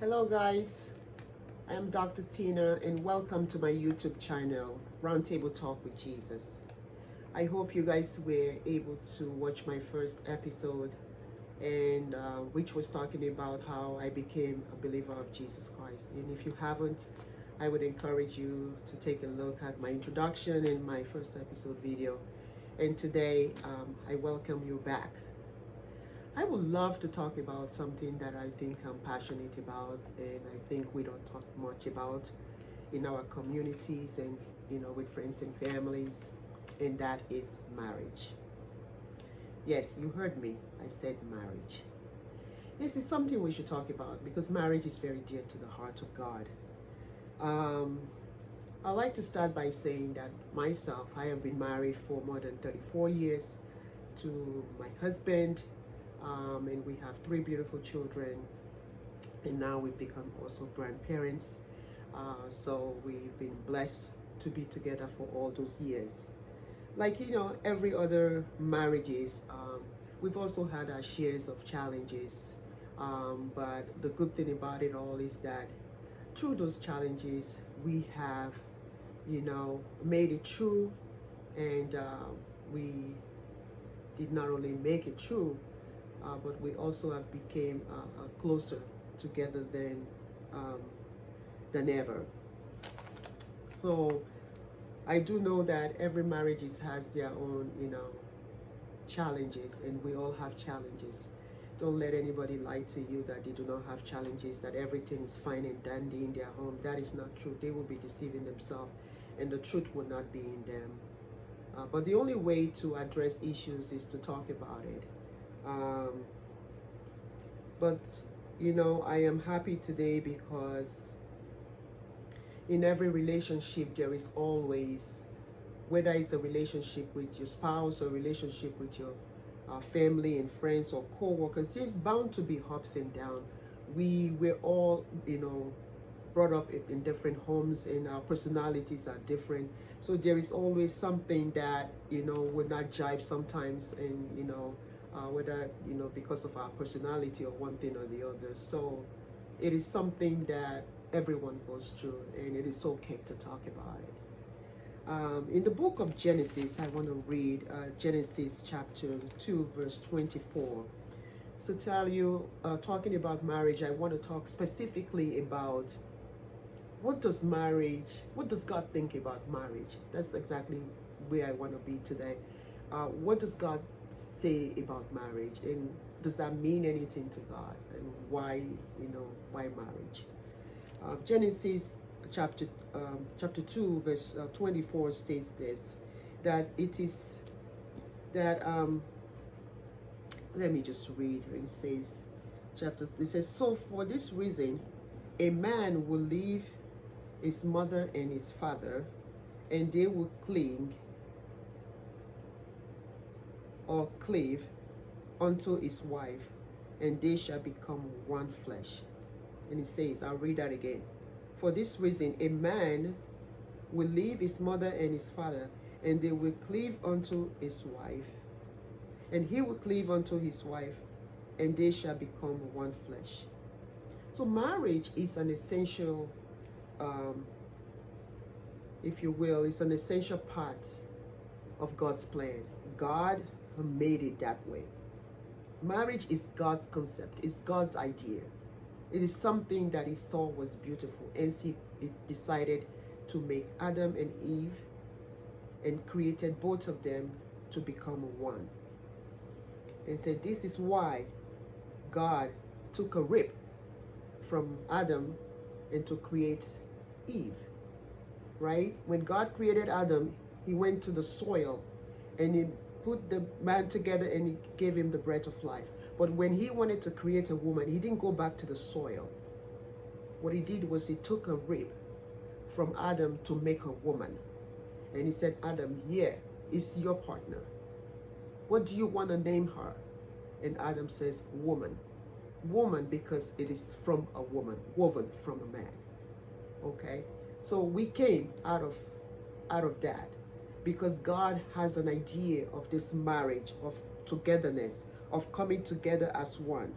Hello guys, I am Dr. Tina and welcome to my YouTube channel, Roundtable Talk with Jesus. I hope you guys were able to watch my first episode and which was talking about how I became a believer of Jesus Christ. And if you haven't, I would encourage you to take a look at my introduction and my first episode video. And today, I welcome you back. I would love to talk about something that I think I'm passionate about, and I think we don't talk much about in our communities and with friends and families, and that is marriage. Yes, you heard me. I said marriage. This is something we should talk about because marriage is very dear to the heart of God. I'd like to start by saying that myself, I have been married for more than 34 years to my husband. And we have 3 beautiful children, and now we've become also grandparents. So we've been blessed to be together for all those years. Like every other marriages, we've also had our shares of challenges. But the good thing about it all is that through those challenges, we have, made it through, and we did not only make it through, but we also have became closer together than ever. So I do know that every marriage has their own, challenges, and we all have challenges. Don't let anybody lie to you that they do not have challenges, that everything is fine and dandy in their home. That is not true. They will be deceiving themselves, and the truth will not be in them. But the only way to address issues is to talk about it. But I am happy today because in every relationship there is always, whether it's a relationship with your spouse or a relationship with your family and friends or co-workers, there's bound to be ups and downs. We're all brought up in different homes, and our personalities are different, so there is always something that would not jive sometimes, and whether because of our personality or one thing or the other. So it is something that everyone goes through, and it is okay to talk about it. In the book of Genesis, I want to read Genesis chapter 2 verse 24. So tell you, talking about marriage, I want to talk specifically about what does God think about marriage? That's exactly where I want to be today. What does God say about marriage, and does that mean anything to God, and why marriage? Genesis chapter 2 verse 24 states this, that it is that let me just read. It says so for this reason a man will leave his mother and his father, and they will cleave unto his wife, and they shall become one flesh. And it says, I'll read that again. For this reason a man will leave his mother and his father, and they will cleave unto his wife, and he will cleave unto his wife, and they shall become one flesh. So marriage is an essential, if you will, it's an essential part of God's plan. God made it that way. Marriage is God's concept. It's God's idea. It is something that he saw was beautiful, and he decided to make Adam and Eve, and created both of them to become one. And said this is why God took a rib from Adam and to create Eve. Right? When God created Adam, he went to the soil and he put the man together, and he gave him the breath of life. But when he wanted to create a woman, he didn't go back to the soil. What he did was he took a rib from Adam to make a woman. And he said, Adam, here is your partner. What do you want to name her? And Adam says, woman. Woman, because it is from a woman, woven from a man. Okay? So we came out of that, because God has an idea of this marriage, of togetherness, of coming together as one.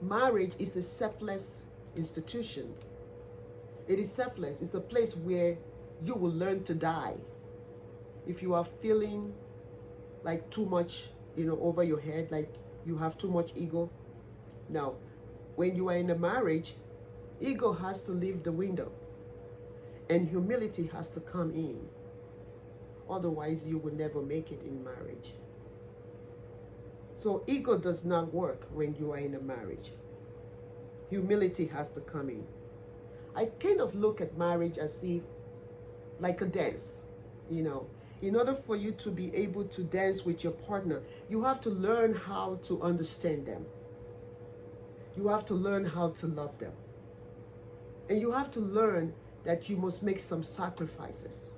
Marriage is a selfless institution. It is selfless. It's a place where you will learn to die. If you are feeling like too much, over your head, like you have too much ego. Now, when you are in a marriage, ego has to leave the window and humility has to come in. Otherwise, you will never make it in marriage. So ego does not work when you are in a marriage. Humility has to come in. I kind of look at marriage as if like a dance, In order for you to be able to dance with your partner, you have to learn how to understand them. You have to learn how to love them. And you have to learn that you must make some sacrifices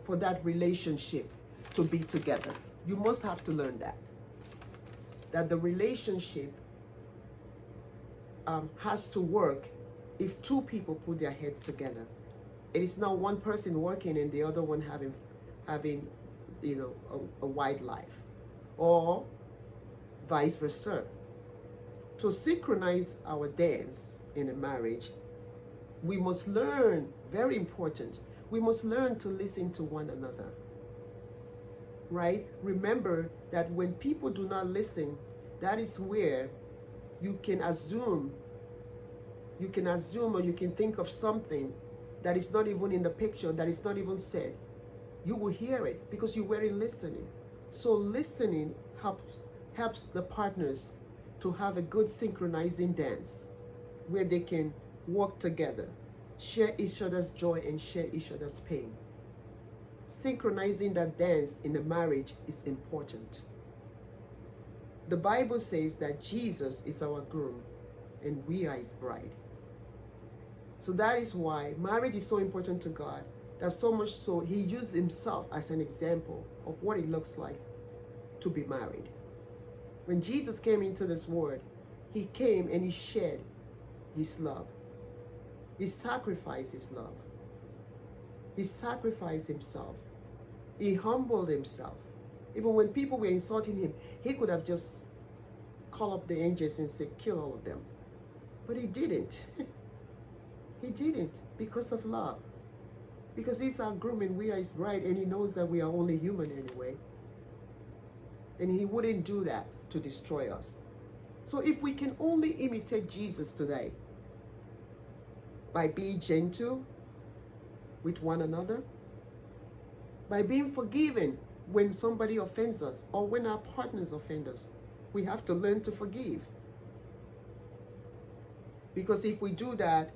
for that relationship to be together. You must have to learn that. That the relationship has to work if two people put their heads together. It is not one person working and the other one having a wide life, or vice versa. To synchronize our dance in a marriage, we must learn, very important, we must learn to listen to one another. Right? Remember that when people do not listen, that is where you can assume or you can think of something that is not even in the picture, that is not even said. You will hear it because you weren't listening. So listening helps the partners to have a good synchronizing dance where they can work together, share each other's joy and share each other's pain. Synchronizing that dance in a marriage is important. The Bible says that Jesus is our groom and we are his bride. So that is why marriage is so important to God. That's so much so he used himself as an example of what it looks like to be married. When Jesus came into this world, he came and he shared his love. He sacrificed his love. He sacrificed himself. He humbled himself. Even when people were insulting him, he could have just called up the angels and said, kill all of them. But he didn't. He didn't, because of love. Because he's our groom and we are his bride, and he knows that we are only human anyway. And he wouldn't do that to destroy us. So if we can only imitate Jesus today by being gentle with one another, by being forgiving when somebody offends us or when our partners offend us, we have to learn to forgive. Because if we do that,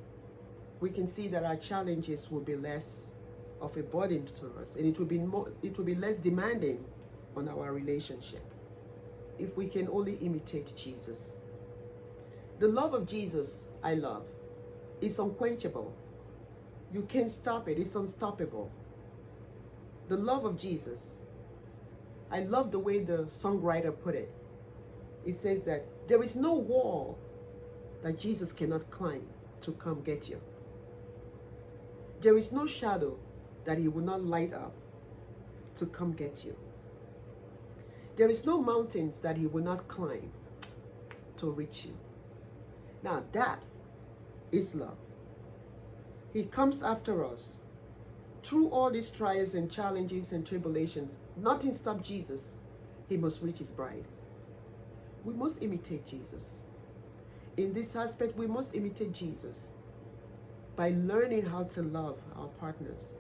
we can see that our challenges will be less of a burden to us, and it will be less demanding on our relationship if we can only imitate Jesus. The love of Jesus, I love, is unquenchable. You can't stop it. It's unstoppable. The love of Jesus, I love the way the songwriter put it. It says that there is no wall that Jesus cannot climb to come get you. There is no shadow that he will not light up to come get you. There is no mountains that he will not climb to reach you. Now that is love. He comes after us. Through all these trials and challenges and tribulations, nothing stopped Jesus. He must reach his bride. We must imitate Jesus. In this aspect, we must imitate Jesus by learning how to love our partners,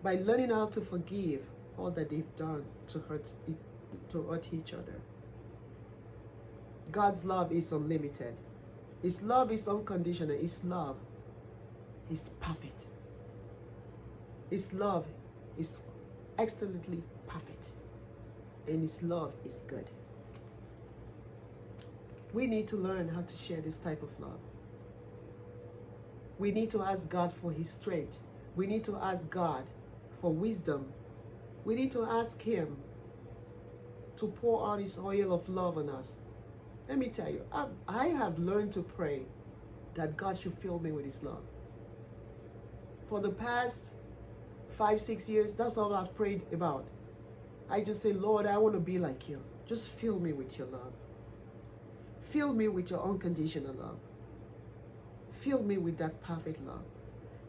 by learning how to forgive all that they've done to hurt each other. God's love is unlimited. His love is unconditional. His love is perfect. His love is excellently perfect. And his love is good. We need to learn how to share this type of love. We need to ask God for his strength. We need to ask God for wisdom. We need to ask him to pour out his oil of love on us. Let me tell you, I have learned to pray that God should fill me with his love. For the past 5-6 years, that's all I've prayed about. I just say, Lord, I want to be like you. Just fill me with your love. Fill me with your unconditional love. Fill me with that perfect love.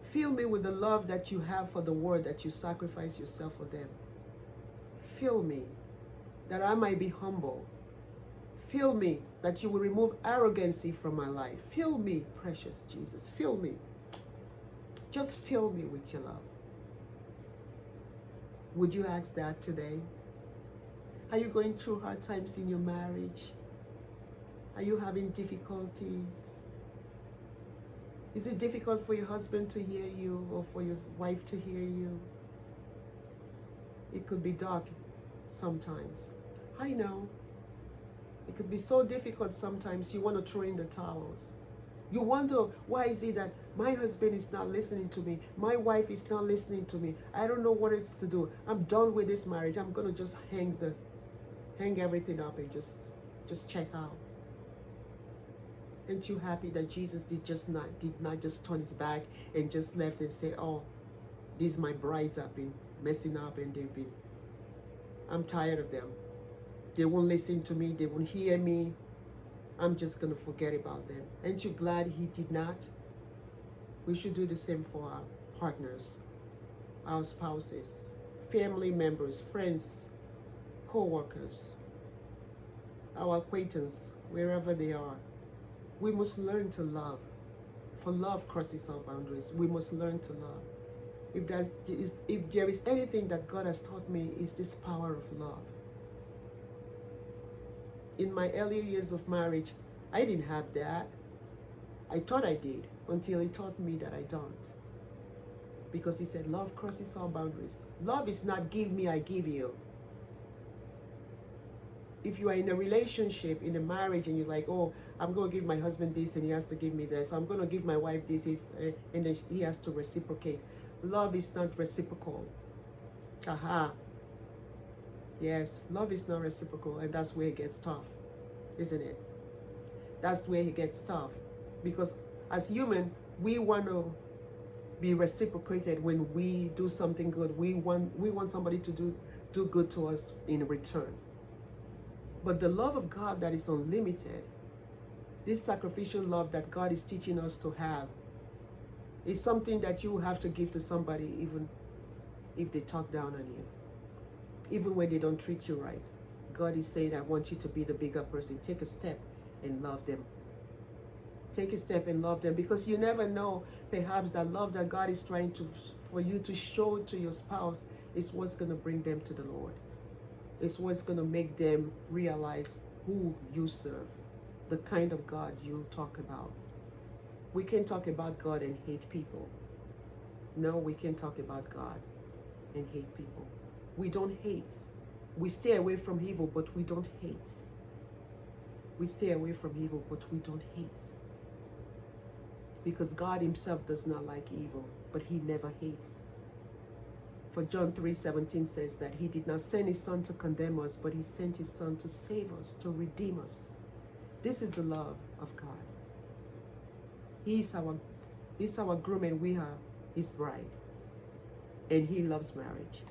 Fill me with the love that you have for the world, that you sacrifice yourself for them. Fill me that I might be humble. Fill me that you will remove arrogancy from my life. Fill me, precious Jesus. Fill me. Just fill me with your love. Would you ask that today? Are you going through hard times in your marriage? Are you having difficulties? Is it difficult for your husband to hear you or for your wife to hear you? It could be dark sometimes. I know. It could be so difficult sometimes you want to throw in the towels. You wonder, why is it that my husband is not listening to me? My wife is not listening to me. I don't know what it's to do. I'm done with this marriage. I'm going to just hang everything up and just check out. Aren't you happy that Jesus did not just turn his back and just left and say, oh, these my brides have been messing up and I'm tired of them. They won't listen to me. They won't hear me. I'm just going to forget about them. Aren't you glad he did not? We should do the same for our partners, our spouses, family members, friends, co-workers, our acquaintance, wherever they are. We must learn to love. For love crosses our boundaries. We must learn to love. If there is anything that God has taught me, is this power of love. In my early years of marriage, I didn't have that. I thought I did until he taught me that I don't. Because he said, love crosses all boundaries. Love is not give me, I give you. If you are in a relationship, in a marriage, and you're like, oh, I'm going to give my husband this and he has to give me this. So I'm going to give my wife this and then he has to reciprocate. Love is not reciprocal. Aha. Yes, love is not reciprocal, and that's where it gets tough, isn't it? That's where it gets tough. Because as human, we want to be reciprocated when we do something good. We want somebody to do good to us in return. But the love of God that is unlimited, this sacrificial love that God is teaching us to have, is something that you have to give to somebody even if they talk down on you. Even when they don't treat you right. God is saying, I want you to be the bigger person. Take a step and love them. Take a step and love them, because you never know, perhaps that love that God is trying for you to show to your spouse is what's going to bring them to the Lord. It's what's going to make them realize who you serve, the kind of God you talk about. We can't talk about God and hate people. No, we can't talk about God and hate people. We don't hate. We stay away from evil, but we don't hate. We stay away from evil, but we don't hate. Because God himself does not like evil, but he never hates. For John 3:17 says that he did not send his son to condemn us, but he sent his son to save us, to redeem us. This is the love of God. He's our groom and we are his bride. And he loves marriage.